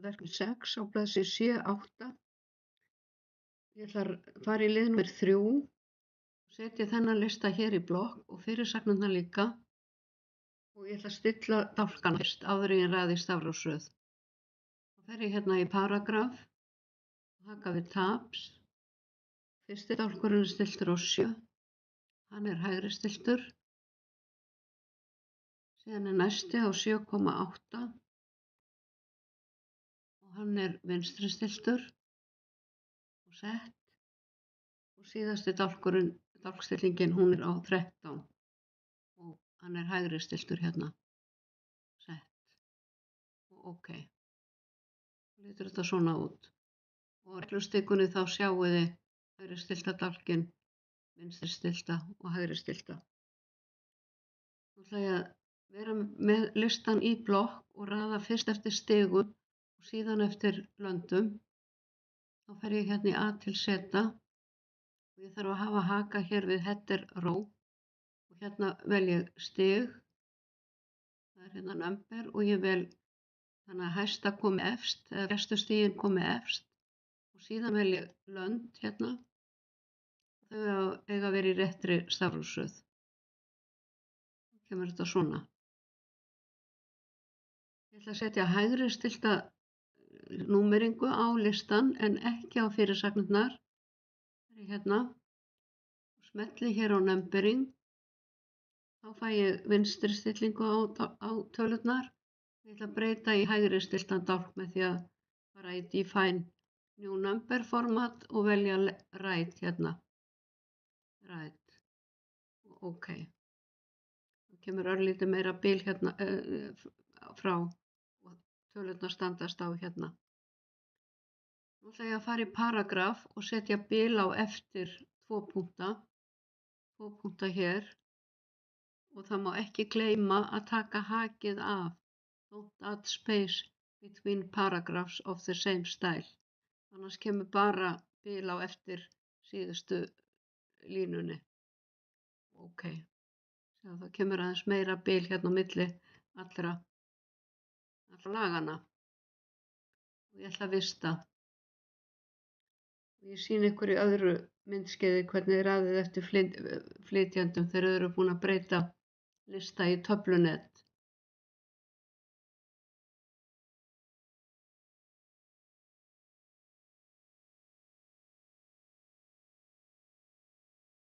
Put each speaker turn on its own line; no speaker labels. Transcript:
verkefni 6 á blaðsíðu 7, 8. Ég ætla að fara í lið númer 3, setja þennan lista hér í blokk og fyrirsagnirnar líka og ég ætla að stilla dálkana fyrst áður en ég raði í stafrófsröð. Þá fer ég hérna í paragraf, taka við tabs. Fyrsti dálkurinn er stilltur á 7, hann er hægri stilltur. Síðan er næsti á 7,8 og hann er vinstri stilltur og sett. Og síðasti dálkurinn, dálkstillingin, hún er á 13 og hann er hægri stilltur hérna, sett og OK. Þá lítur þetta svona út. Og á reglustikunni þá sjáið þið hægri stillta dálkinn, vinstri stillta og hægri stillta. Nú ætla ég að vera með listan í blokk og raða fyrst eftir stigum og síðan eftir löndum. Þá fer ég hérna í A til Z og ég þarf að hafa haka hér við header row og hérna vel ég stig. Það er hérna number og ég vel þannig að hæsta komi efst, eða flestu stigin komi efst og síðan vel ég lönd hérna. Þau eiga að vera í réttri stafrófsröð. Þá kemur þetta svona. Ég ætla að setja hægri stillta númeringu á listan en ekki á fyrirsagnirnar. Það er hérna og smelli hér á numbering. Þá fæ ég vinstri stillingu á tölurnar. Ég ætla að breyta í hægri stilltan dálk með því að fara í define new number format og velja right hérna. Right og OK. Það kemur örlítið meira bil hérna frá og tölurnar standast á hérna. Nú ætla ég að fara í paragraf og setja bil á eftir 2 punkta hér og það má ekki gleyma að taka hakið af. Don't add space between paragraphs of the same style. Annars kemur bara bil á eftir síðustu línunni. OK. Sjá, það kemur aðeins meira bil hérna á milli allra lagana. Og ég ætla að vista. Ég sýni ykkur í öðru myndskeiði hvernig þið raðið eftir flytjendum þegar þið eru búin að breyta lista í töflunet.